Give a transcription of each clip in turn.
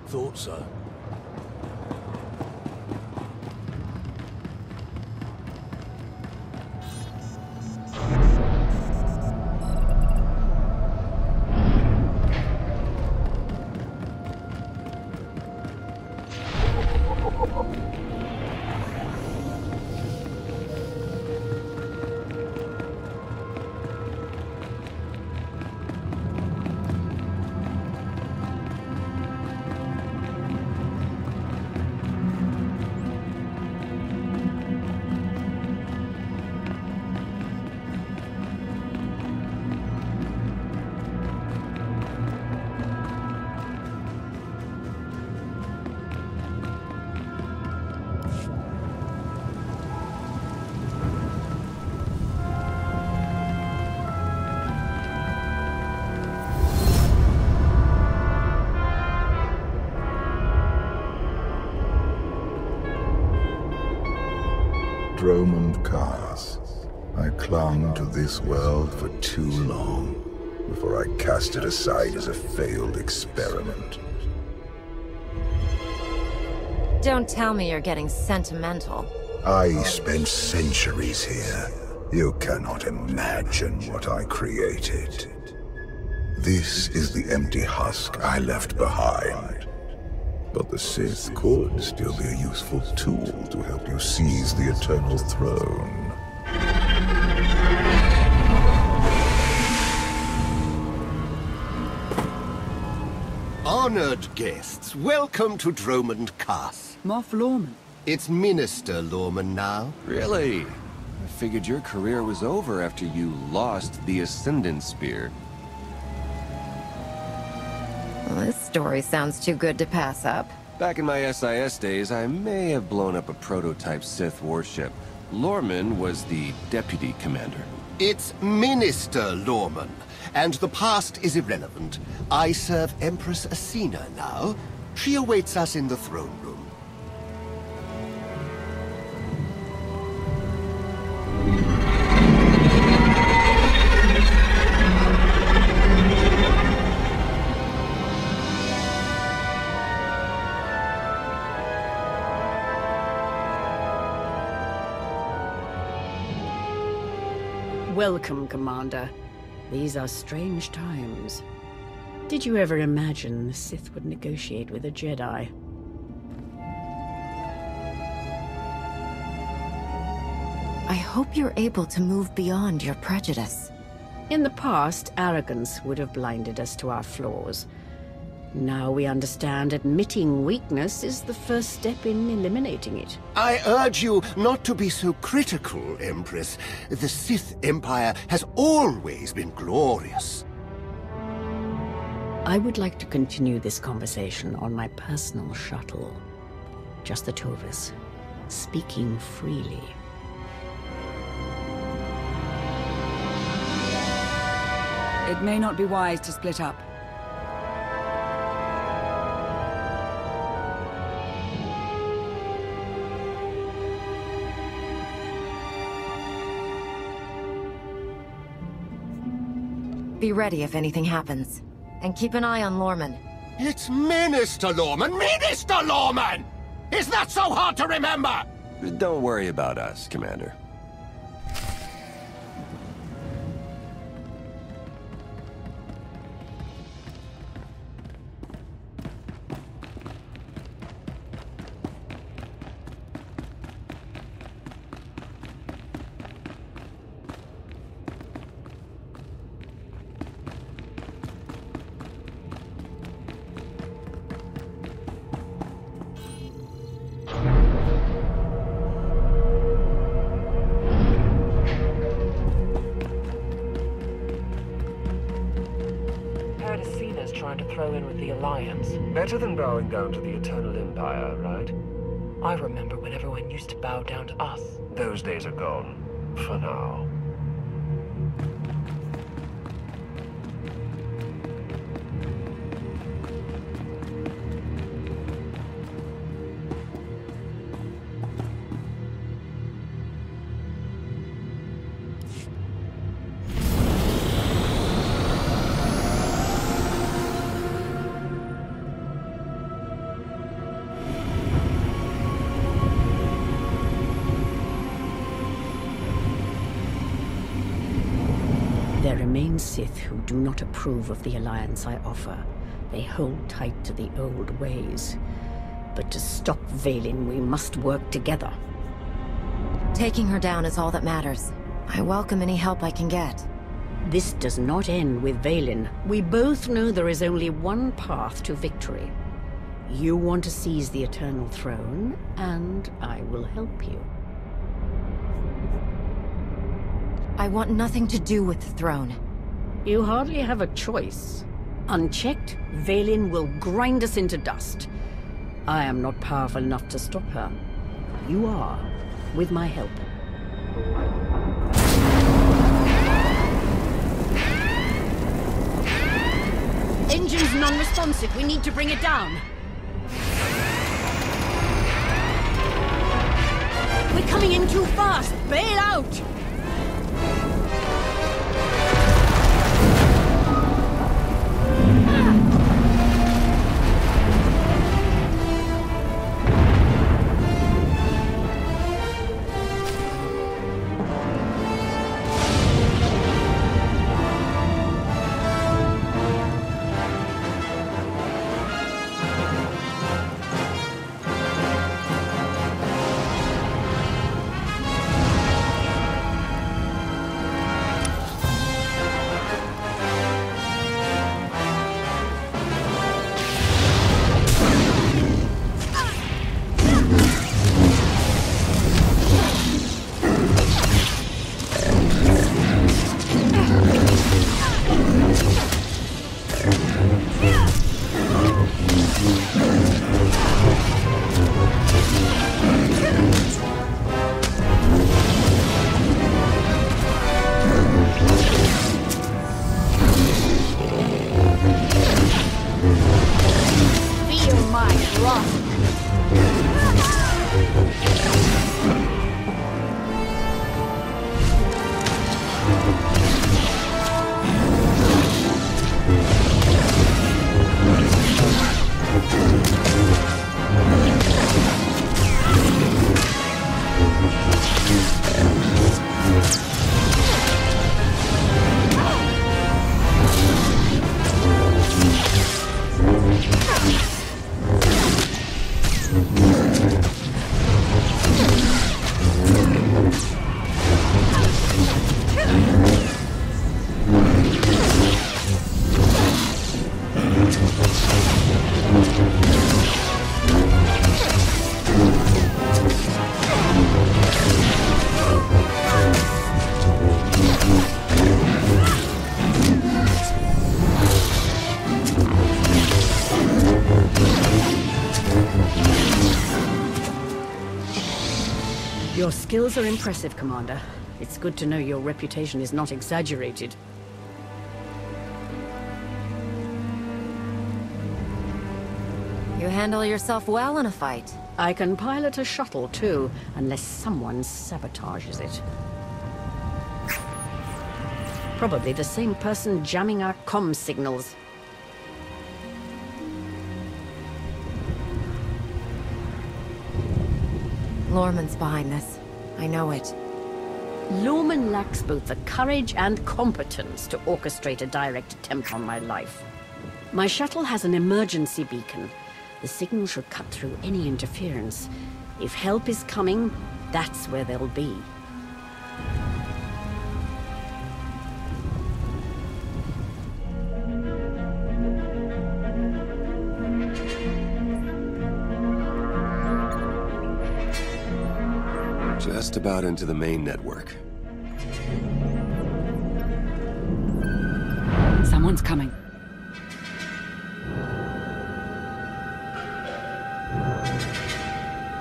Thought so. Dromund Kaas. I clung to this world for too long before I cast it aside as a failed experiment. Don't tell me you're getting sentimental. I spent centuries here. You cannot imagine what I created. This is the empty husk I left behind. But the Sith could still be a useful tool to help you seize the Eternal Throne. Honored guests, welcome to Dromund Kaas. Moff Lorman. It's Minister Lorman now. Really? I figured your career was over after you lost the Ascendant Spear. Well, this story sounds too good to pass up. Back in my SIS days, I may have blown up a prototype Sith warship. Lorman was the deputy commander. It's Minister Lorman, and the past is irrelevant. I serve Empress Acina now. She awaits us in the throne room. Welcome, Commander. These are strange times. Did you ever imagine the Sith would negotiate with a Jedi? I hope you're able to move beyond your prejudice. In the past, arrogance would have blinded us to our flaws. Now we understand admitting weakness is the first step in eliminating it. I urge you not to be so critical, Empress. The Sith Empire has always been glorious. I would like to continue this conversation on my personal shuttle. Just the two of us, speaking freely. It may not be wise to split up. Be ready if anything happens. And keep an eye on Lorman. It's Minister Lorman! Minister Lorman! Is that so hard to remember? Don't worry about us, Commander. Acina's trying to throw in with the Alliance. Better than bowing down to the Eternal Empire, right? I remember when everyone used to bow down to us. Those days are gone. For now. remain Sith who do not approve of the alliance I offer. They hold tight to the old ways. But to stop Vaylin, we must work together. Taking her down is all that matters. I welcome any help I can get. This does not end with Vaylin. We both know there is only one path to victory. You want to seize the Eternal Throne, and I will help you. I want nothing to do with the throne. You hardly have a choice. Unchecked, Vaylin will grind us into dust. I am not powerful enough to stop her. You are, with my help. Engine's non-responsive. We need to bring it down. We're coming in too fast. Bail out! Your skills are impressive, Commander. It's good to know your reputation is not exaggerated. You handle yourself well in a fight. I can pilot a shuttle, too, unless someone sabotages it. Probably the same person jamming our comm signals. Lorman's behind this. I know it. Lorman lacks both the courage and competence to orchestrate a direct attempt on my life. My shuttle has an emergency beacon. The signal should cut through any interference. If help is coming, that's where they'll be. Just about into the main network. Someone's coming.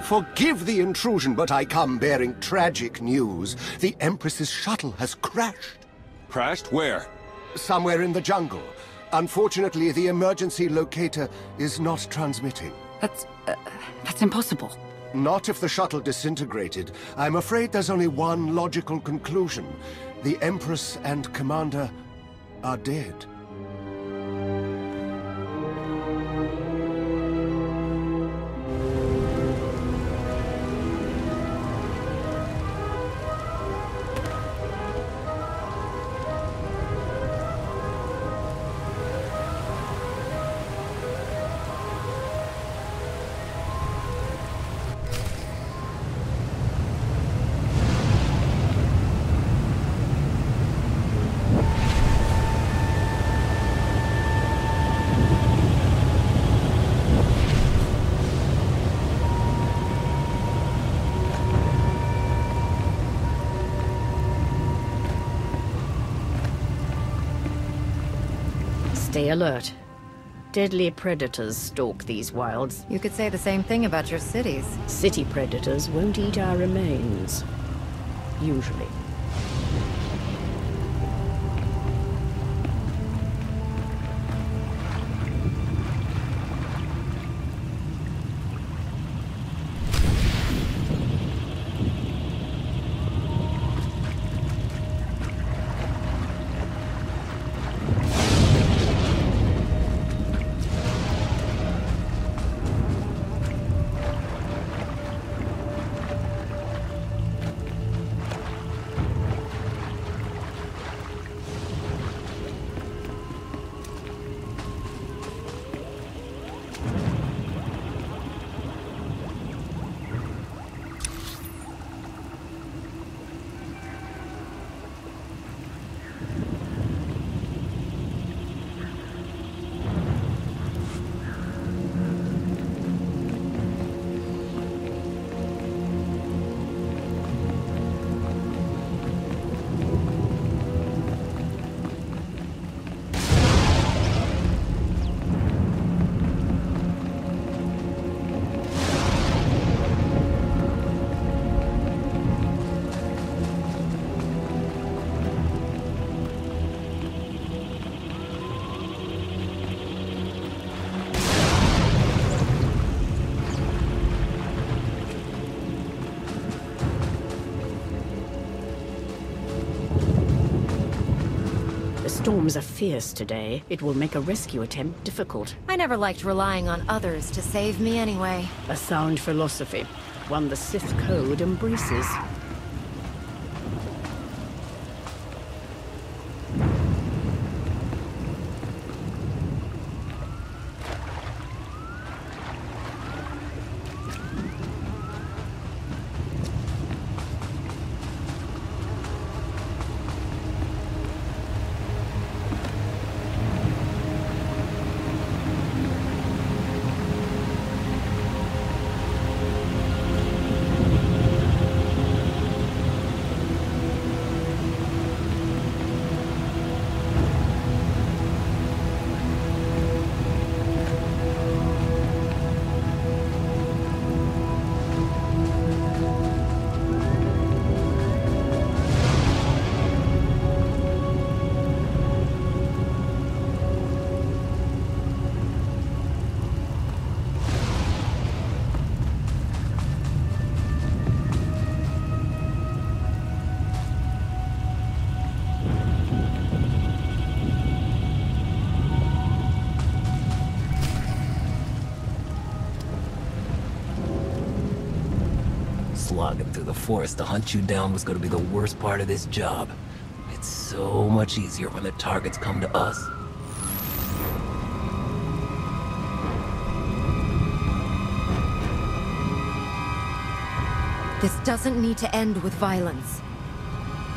Forgive the intrusion, but I come bearing tragic news. The Empress's shuttle has crashed. Crashed? Where? Somewhere in the jungle. Unfortunately, the emergency locator is not transmitting. That's impossible. Not if the shuttle disintegrated. I'm afraid there's only one logical conclusion. The Empress and Commander are dead. Stay alert. Deadly predators stalk these wilds. You could say the same thing about your cities. City predators won't eat our remains. Usually. Storms are fierce today. It will make a rescue attempt difficult. I never liked relying on others to save me anyway. A sound philosophy, one the Sith Code embraces. Slogging through the forest to hunt you down was going to be the worst part of this job. It's so much easier when the targets come to us. This doesn't need to end with violence.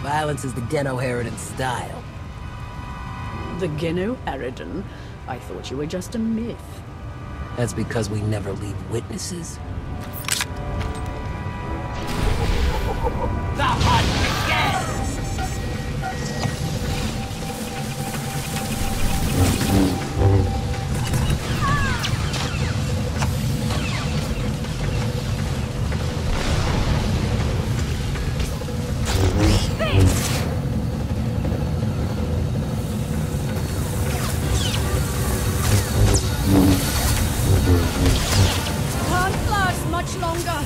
Violence is the Geno Harridan style. The Geno Harridan? I thought you were just a myth. That's because we never leave witnesses. The hunt begins! Can't last much longer.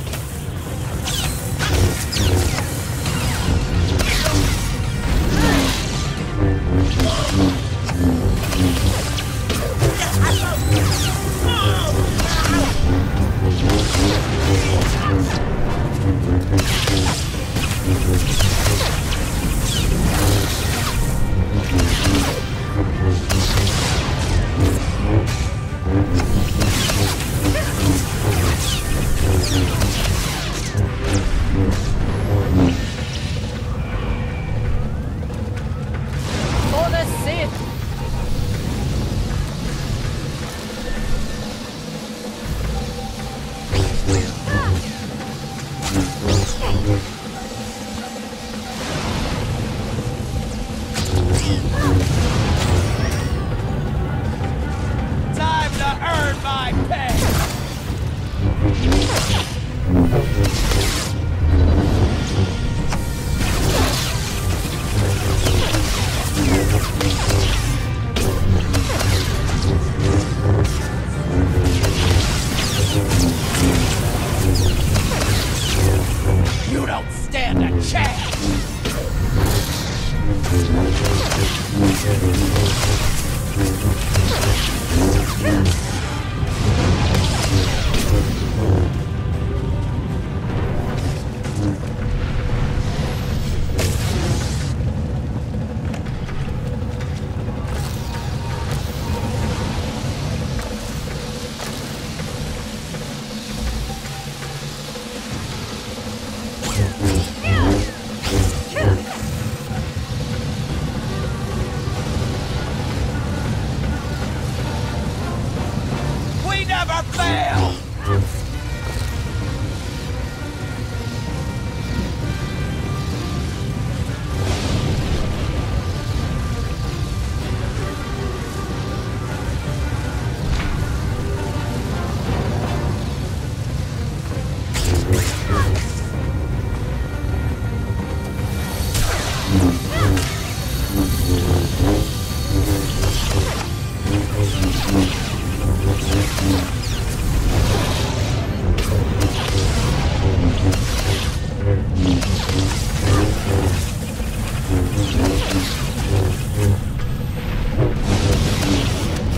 gonna fail!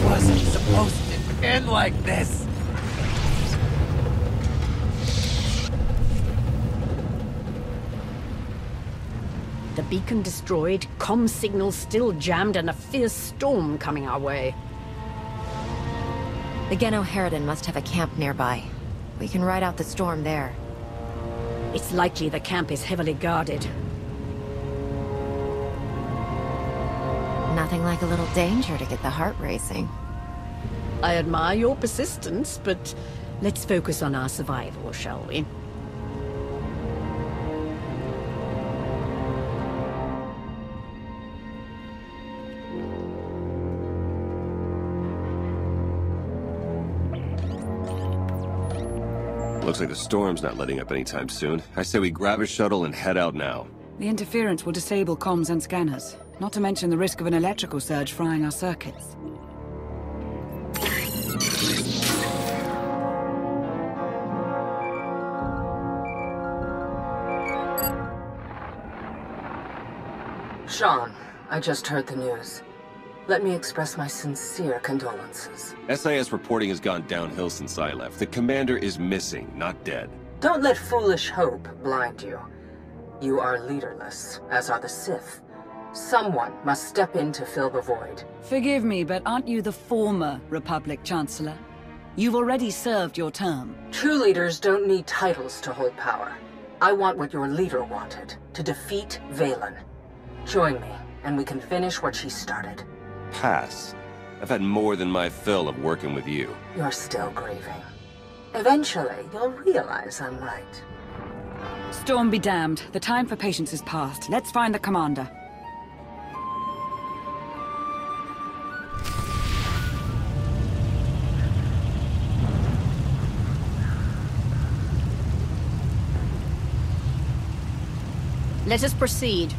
Wasn't supposed to end like this. The beacon destroyed, comm signals still jammed, and a fierce storm coming our way. The Geno-Harridan must have a camp nearby. We can ride out the storm there. It's likely the camp is heavily guarded. Nothing like a little danger to get the heart racing. I admire your persistence, but let's focus on our survival, shall we? Looks like the storm's not letting up anytime soon. I say we grab a shuttle and head out now. The interference will disable comms and scanners, not to mention the risk of an electrical surge frying our circuits. Sean, I just heard the news. Let me express my sincere condolences. SIS reporting has gone downhill since I left. The commander is missing, not dead. Don't let foolish hope blind you. You are leaderless, as are the Sith. Someone must step in to fill the void. Forgive me, but aren't you the former Republic Chancellor? You've already served your term. True leaders don't need titles to hold power. I want what your leader wanted, to defeat Valen. Join me, and we can finish what she started. Pass. I've had more than my fill of working with you. You're still grieving. Eventually, you'll realize I'm right. Storm be damned. The time for patience is past. Let's find the commander. Let us proceed.